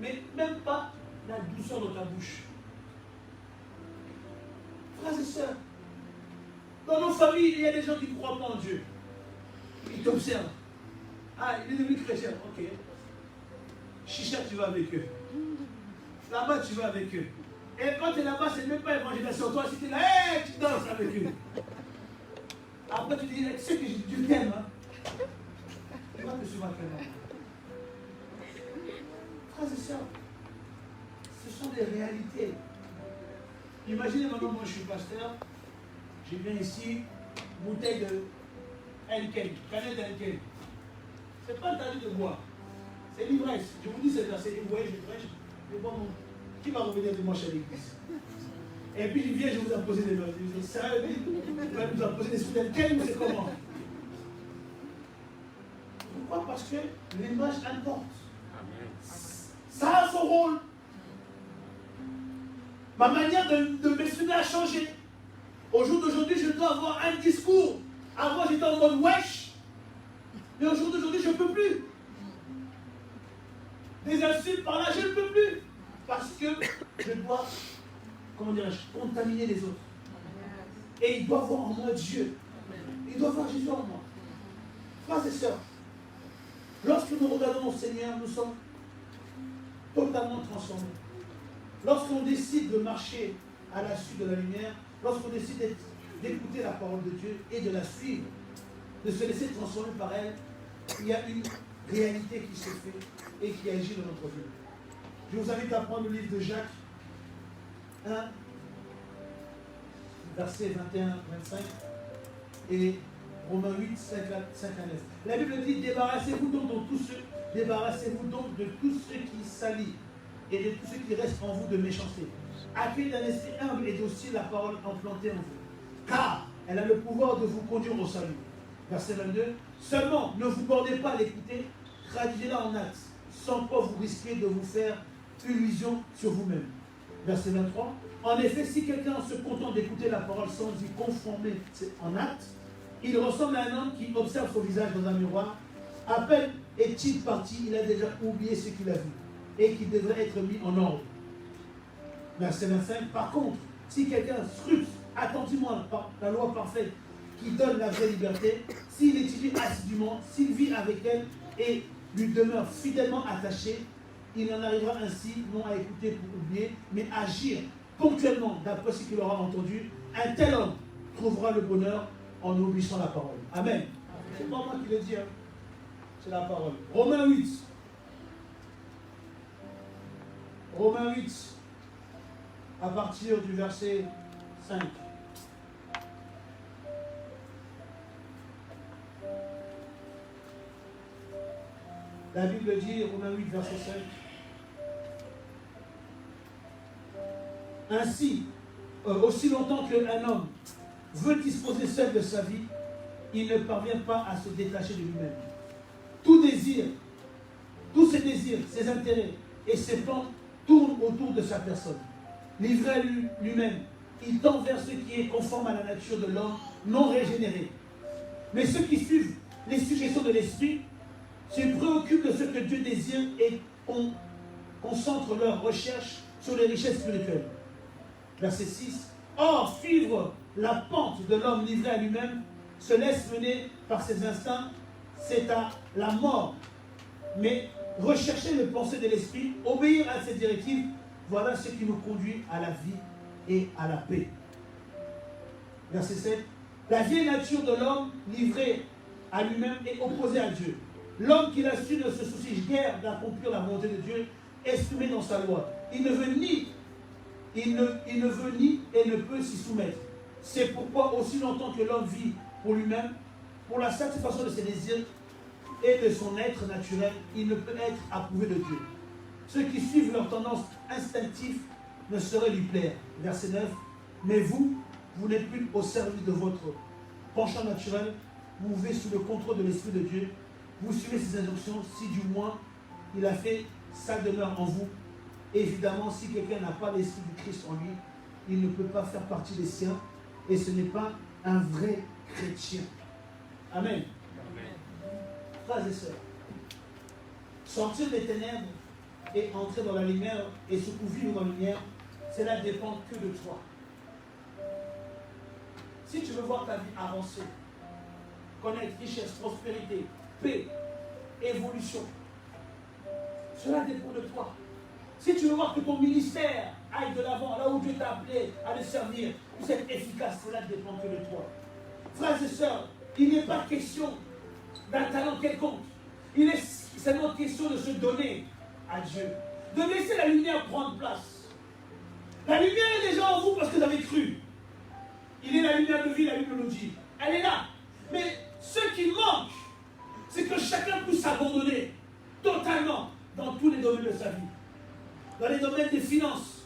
mais même pas la douceur dans ta bouche. Frères et sœurs, dans nos familles, il y a des gens qui ne croient pas en Dieu. Ils t'observent. Ah, il est devenu chrétien, ok. Chicha, tu vas avec eux. Là-bas, tu vas avec eux. Et quand tu es là-bas, c'est même pas évangélisation. Toi, si tu es là, hey, tu danses avec eux. Après, tu dis, tu sais que Dieu t'aime. Hein? Tu vas te suivre tellement. Frères et sœurs, ce sont des réalités. Imaginez maintenant, moi je suis pasteur, je viens ici, bouteille de Henken, canette d'Henken. Ce n'est pas interdit de boire. C'est l'ivresse. Je vous dis, c'est verset, vous voyez, je prêche. Mais bon, qui va revenir dimanche à l'église? Et puis je viens, je vous ai posé des mains. Je dis, sérieux, vous allez nous imposer des sous d'Henken, ou c'est comment? Pourquoi? Parce que l'image importe. Ça a son rôle. Ma manière de m'exprimer a changé. Au jour d'aujourd'hui, je dois avoir un discours. Avant, j'étais en mode wesh. Mais au jour d'aujourd'hui, je ne peux plus. Des insultes par là, je ne peux plus. Parce que je dois, comment dirais-je, contaminer les autres. Et il doit voir en moi Dieu. Il doit voir Jésus en moi. Frères et sœurs, lorsque nous regardons au Seigneur, nous sommes totalement transformés. Lorsqu'on décide de marcher à la suite de la lumière, lorsqu'on décide d'écouter la parole de Dieu et de la suivre, de se laisser transformer par elle, il y a une réalité qui se fait et qui agit dans notre vie. Je vous invite à prendre le livre de Jacques 1, versets 21-25 et Romains 8, 5 à 9. La Bible dit, débarrassez-vous donc de tout ce qui salit et de tout ce qui reste en vous de méchanceté. Accueillez d'un esprit humble et docile la parole implantée en vous, car elle a le pouvoir de vous conduire au salut. Verset 22. Seulement, ne vous bornez pas à l'écouter, traduisez-la en actes, sans quoi vous risquez de vous faire illusion sur vous-même. Verset 23. En effet, si quelqu'un se contente d'écouter la parole sans y conformer en actes, il ressemble à un homme qui observe son visage dans un miroir. À peine est-il parti, il a déjà oublié ce qu'il a vu et qui devrait être mis en ordre. Verset 25. Par contre, si quelqu'un scrute attentivement la loi parfaite qui donne la vraie liberté, s'il étudie assidûment, s'il vit avec elle et lui demeure fidèlement attaché, il en arrivera ainsi, non à écouter pour oublier, mais à agir ponctuellement d'après ce qu'il aura entendu. Un tel homme trouvera le bonheur en obéissant la parole. Amen. C'est pas moi qui le dis, hein. C'est la parole. Romains 8. Romains 8, à partir du verset 5. La Bible dit, Romains 8, verset 5. Ainsi, aussi longtemps qu'un homme veut disposer seul de sa vie, il ne parvient pas à se détacher de lui-même. Tout désir, tous ses désirs, ses intérêts et ses plans tournent autour de sa personne. Livré à lui-même, il tend vers ce qui est conforme à la nature de l'homme non régénéré. Mais ceux qui suivent les suggestions de l'esprit se préoccupent de ce que Dieu désire et concentrent leurs recherches sur les richesses spirituelles. Verset 6. Or, suivre la pente de l'homme livré à lui-même se laisse mener par ses instincts, c'est à la mort. Mais rechercher les pensées de l'esprit, obéir à ses directives, voilà ce qui nous conduit à la vie et à la paix. Verset 7. La vieille nature de l'homme livré à lui-même est opposée à Dieu. L'homme qui l'a su ne se soucie guère d'accomplir la volonté de Dieu exprimée dans sa loi. Il ne veut ni et ne peut s'y soumettre. C'est pourquoi aussi longtemps que l'homme vit pour lui-même, pour la satisfaction de ses désirs et de son être naturel, il ne peut être approuvé de Dieu. Ceux qui suivent leur tendance instinctive ne sauraient lui plaire. Verset 9. Mais vous n'êtes plus au service de votre penchant naturel, vous vivez sous le contrôle de l'Esprit de Dieu. vous suivez ses injonctions, si du moins il a fait sa demeure en vous. Évidemment, si quelqu'un n'a pas l'esprit du Christ en lui, il ne peut pas faire partie des siens et ce n'est pas un vrai chrétien. Amen. Frères et sœurs, sortir des ténèbres et entrer dans la lumière et se vivre dans la lumière, cela dépend que de toi. Si tu veux voir ta vie avancer, connaître richesse, prospérité, paix, évolution, cela dépend de toi. Si tu veux voir que ton ministère aille de l'avant, là où Dieu t'a appelé à le servir, puisse être efficace, cela dépend que de toi. Frères et sœurs, il n'est pas question d'un talent quelconque. Il est seulement question de se donner à Dieu, de laisser la lumière prendre place. La lumière est déjà en vous parce que vous avez cru. Il est la lumière de vie, la Bible nous dit. Elle est là. Mais ce qui manque, c'est que chacun puisse s'abandonner totalement dans tous les domaines de sa vie. Dans les domaines des finances,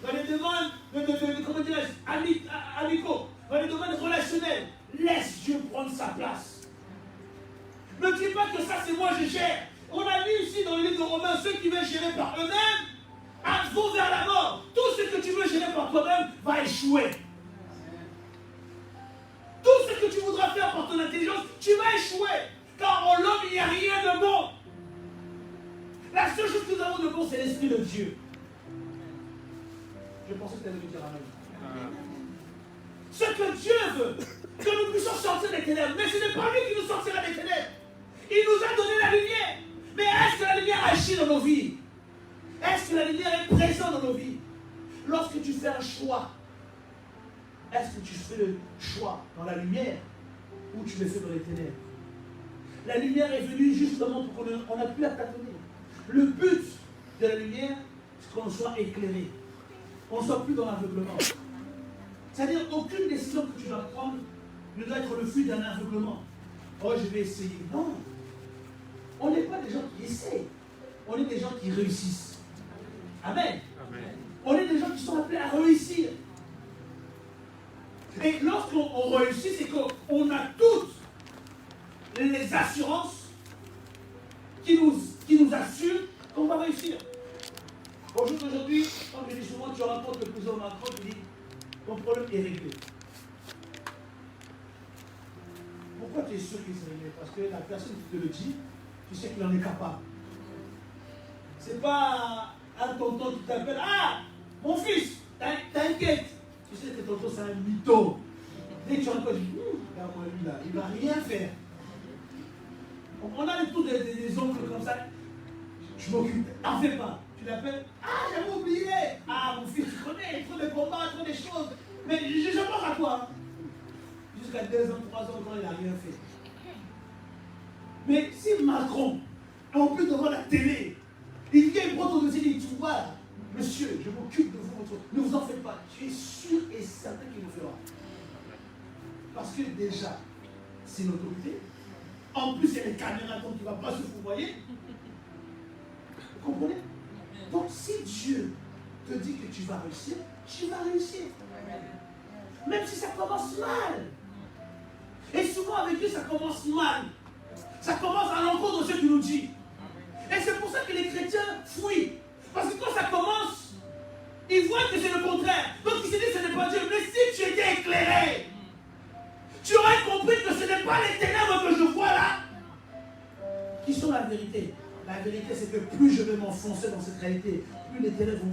dans les domaines amicaux, dans les domaines relationnels. Laisse Dieu prendre sa place. Ne dis pas que ça c'est moi je gère. On a lu ici dans le livre de Romains, ceux qui veulent gérer par eux-mêmes vont vers la mort. Tout ce que tu veux gérer par toi-même va échouer. Tout ce que tu voudras faire par ton intelligence, tu vas échouer. Car en l'homme, il n'y a rien de bon. La seule chose que nous avons de bon, c'est l'Esprit de Dieu. Je pensais que tu allais me dire amen. Ce que Dieu veut, que nous puissions sortir des ténèbres. Mais ce n'est pas lui qui nous sortira des ténèbres. Il nous a donné la lumière. Mais est-ce que la lumière agit dans nos vies? Est-ce que la lumière est présente dans nos vies? Lorsque tu fais un choix, est-ce que tu fais le choix dans la lumière ou tu le fais dans les ténèbres? La lumière est venue justement pour qu'on a pu la tâtonner. Le but de la lumière, c'est qu'on soit éclairé. On ne soit plus dans l'aveuglement. C'est-à-dire aucune décision que tu dois prendre ne doit être le fruit d'un aveuglement. Oh, je vais essayer. Non. On n'est pas des gens qui essaient. On est des gens qui réussissent. Amen. Amen. On est des gens qui sont appelés à réussir. Et lorsqu'on réussit, c'est qu'on a toutes les assurances qui nous assurent qu'on va réussir. Aujourd'hui, comme je dis souvent, tu rencontres le président Macron, tu dis, ton problème est réglé. Pourquoi tu es sûr qu'il s'est réglé? Parce que la personne qui te le dit, tu sais qu'il en est capable. C'est pas un tonton qui t'appelle, ah, mon fils, t'inquiète. Tu sais que tonton c'est un mytho. Dès que tu rencontres, tu dis, regarde-moi lui là, il ne va rien faire. On a tous des oncles comme ça. Je m'occupe, n'en fais pas. Tu l'appelles, ah, j'avais oublié. Ah, mon fils, tu connais, trop de combats, trop de choses. Mais je pense à toi. Jusqu'à 2 ans, 3 ans, il n'a rien fait. Mais si Macron, en plus devant la télé, il vient prendre ton dossier et dit, tu vois, monsieur, je m'occupe de vous, ne vous en faites pas. Tu es sûr et certain qu'il le fera. Parce que déjà, c'est l'autorité. En plus, il y a les caméras, donc il ne va pas se fourvoyer. Vous comprenez? Donc, si Dieu te dit que tu vas réussir, tu vas réussir. Même si ça commence mal. Et souvent, avec Dieu, ça commence mal. Ça commence à l'encontre de ce qu'il nous dit. Et c'est pour ça que les chrétiens fuient. Parce que quand ça commence, ils voient que c'est le contraire. Donc ils se disent que ce n'est pas Dieu. Mais si tu étais éclairé, tu aurais compris que ce n'est pas les ténèbres que je vois là qui sont la vérité. La vérité, c'est que plus je vais m'enfoncer dans cette réalité, plus les ténèbres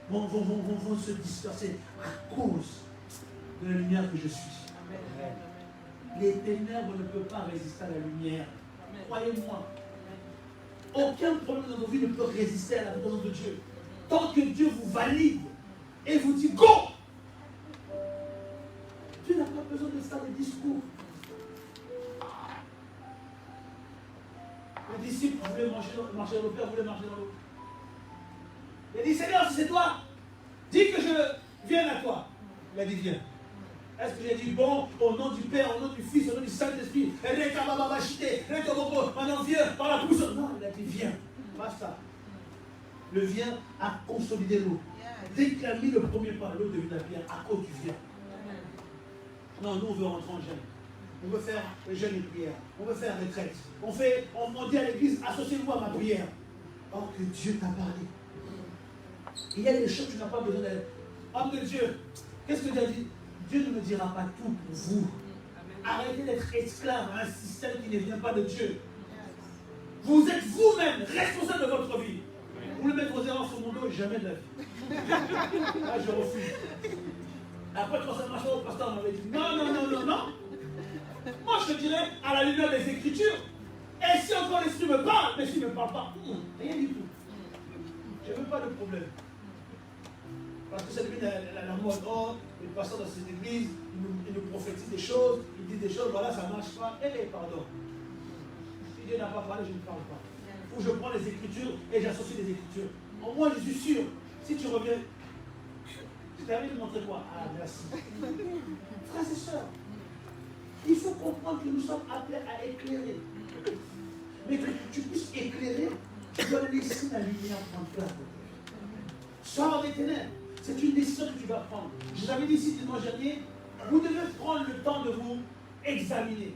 vont se disperser à cause de la lumière que je suis. Amen. Les ténèbres ne peuvent pas résister à la lumière. Croyez-moi. Aucun problème dans nos vies ne peut résister à la présence de Dieu. Tant que Dieu vous valide et vous dit go, Dieu n'a pas besoin de faire des discours. Les disciples voulaient marcher dans l'eau, Père voulait marcher dans l'eau. Il a dit, Seigneur, si c'est toi, dis que je vienne à toi. Il a dit, viens. Est-ce que j'ai dit, bon, au nom du Père, au nom du Fils, au nom du Saint-Esprit, maintenant viens par la bouche. Non, il a dit, viens. Basta. Le viens a consolidé l'eau. Dès qu'il a mis le premier pas, l'eau devient la pierre à cause du viens. Non, nous on veut rentrer en gêne. on veut faire le jeûne et prière, on veut faire retraite, on dit à l'église, associez-vous à ma prière. Or que Dieu t'a parlé. Il y a des choses que tu n'as pas besoin d'être. Homme de Dieu, qu'est-ce que Dieu a dit? Dieu ne me dira pas tout pour vous. Arrêtez d'être esclave à un système qui ne vient pas de Dieu. Vous êtes vous-même responsable de votre vie. Vous voulez mettre vos erreurs sur mon dos, jamais de la vie. Là, je refuse. Après, quand ça marche, le pasteur m'avait dit non. Moi, je te dirais à la lumière des Écritures. Et si encore l'Esprit me parle, mais s'il ne me parle pas, rien du tout. Je ne veux pas de problème. Parce que ça devient la mode. Oh, les pasteurs dans cette église, ils nous prophétisent des choses, ils disent des choses, voilà, ça ne marche pas. Pardon. Si Dieu n'a pas parlé, je ne parle pas. Ou je prends les Écritures et j'associe les Écritures. Au moins, je suis sûr, si tu reviens, je t'avais de montrer quoi? Ah, merci. Frères et sœurs, il faut comprendre que nous sommes appelés à éclairer. Mais que tu puisses éclairer, tu dois laisser la lumière prendre place. Sors des ténèbres. C'est une décision que tu vas prendre. Je vous avais dit ici dimanche dernier, vous devez prendre le temps de vous examiner.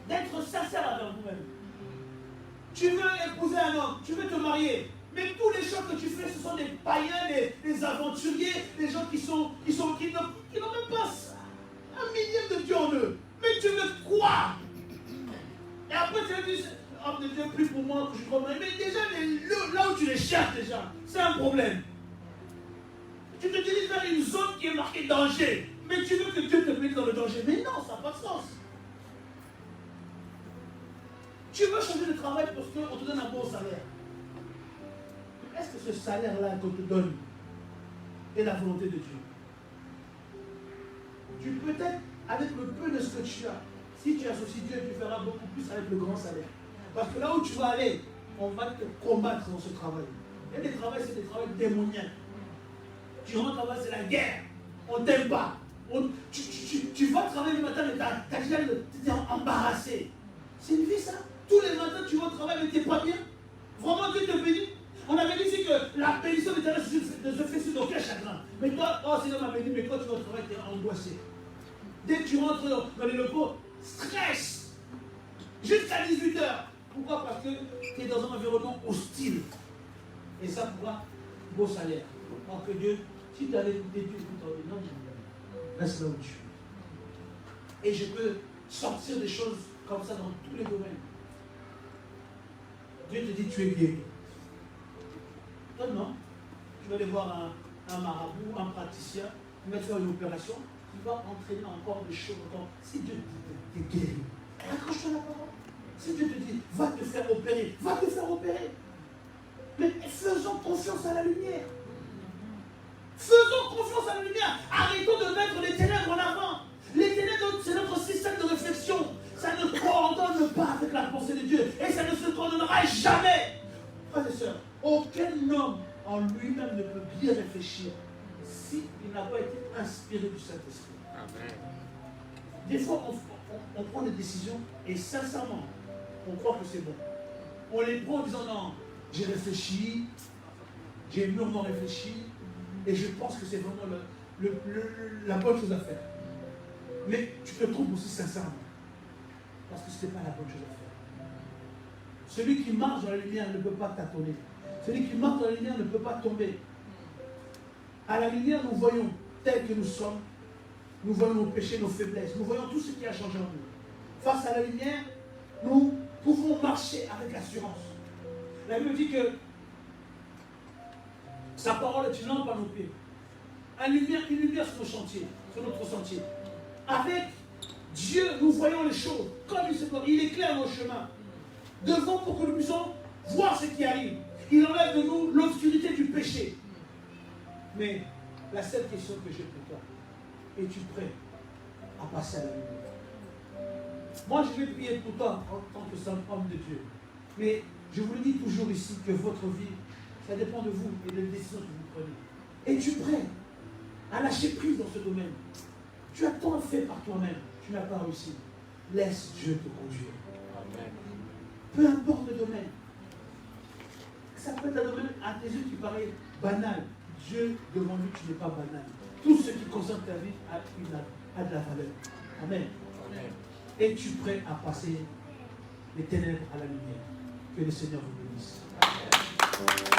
D'être sincère avec vous-même. Tu veux épouser un homme, tu veux te marier, mais tous les choses que tu fais, ce sont des païens, des aventuriers, des gens qui n'ont même pas un millième de Dieu en eux. Mais tu veux quoi? Et après tu vas dire, homme de Dieu, plus pour moi que je crois. Mais déjà, là où tu les cherches déjà, c'est un problème. Tu te diriges vers une zone qui est marquée danger, mais tu veux que Dieu te mette dans le danger. Mais non, ça n'a pas de sens. Tu veux changer de travail parce qu'on te donne un bon salaire. Est-ce que ce salaire-là qu'on te donne est la volonté de Dieu? Tu peux être avec le peu de ce que tu as. Si tu associes Dieu, tu feras beaucoup plus avec le grand salaire. Parce que là où tu vas aller, on va te combattre dans ce travail. Et les travails, c'est des travails démoniaques. Tu rentres là-bas, c'est la guerre. On ne t'aime pas. Tu vas travailler le matin, mais tu es embarrassé. C'est une vie, ça. Tous les matins, tu vas au travail, mais tu n'es pas bien. Vraiment, Dieu te bénit. On avait dit ici que la bénédiction de l'Éternel ne se fait sur aucun chagrin. Mais toi, oh Seigneur m'a béni, mais quand tu vas au travail, tu es angoissé. Dès que tu rentres dans les locaux, stress. Jusqu'à 18h. Pourquoi? Parce que tu es dans un environnement hostile. Et ça pourra beau salaire. Alors que Dieu, si tu as écouté Dieu, non, reste là où tu es. Et je peux sortir des choses comme ça dans tous les domaines. Dieu te dit, tu es guéri. Toi, non. Tu vas aller voir un marabout, un praticien, il va te faire une opération, il va entraîner encore des choses. Si Dieu te dit, tu es guéri, accroche-toi la parole. Si Dieu te dit, va te faire opérer, va te faire opérer. Mais faisons confiance à la lumière. Faisons confiance à la lumière. Arrêtons de mettre les ténèbres en avant. Les ténèbres, c'est notre système de réflexion. Ça ne coordonne pas avec la pensée de Dieu. Et ça ne se coordonnera jamais. Frères et sœurs, aucun homme en lui-même ne peut bien réfléchir s'il n'a pas été inspiré du Saint-Esprit. Des fois, on prend des décisions et sincèrement, on croit que c'est bon. On les prend en disant non, j'ai réfléchi, j'ai mûrement réfléchi, et je pense que c'est vraiment la bonne chose à faire. Mais tu te trompes aussi sincèrement. Parce que ce n'est pas la bonne chose à faire. Celui qui marche dans la lumière ne peut pas tâtonner. Celui qui marche dans la lumière ne peut pas tomber. À la lumière, nous voyons tel que nous sommes. Nous voyons nos péchés, nos faiblesses. Nous voyons tout ce qui a changé en nous. Face à la lumière, nous pouvons marcher avec assurance. La Bible dit que sa parole est une lampe à nos pieds. Une lumière sur nos chantiers, sur notre sentier. Avec Dieu, nous voyons les choses comme il se doit. Il éclaire nos chemins. Devant pour que nous puissions voir ce qui arrive. Il enlève de nous l'obscurité du péché. Mais la seule question que j'ai pour toi, es-tu prêt à passer à la lumière? Moi, je vais prier pour toi en tant que saint homme de Dieu. Mais je vous le dis toujours ici que votre vie, ça dépend de vous et des décisions que vous prenez. Es-tu prêt à lâcher prise dans ce domaine? Tu as tant fait par toi-même, tu n'as pas réussi. Laisse Dieu te conduire. Amen. Peu importe le domaine. Ça peut être un domaine à tes yeux qui paraît banal. Dieu, devant lui, tu n'es pas banal. Tout ce qui concerne ta vie a de la valeur. Amen. Es-tu prêt à passer les ténèbres à la lumière? Que le Seigneur vous bénisse.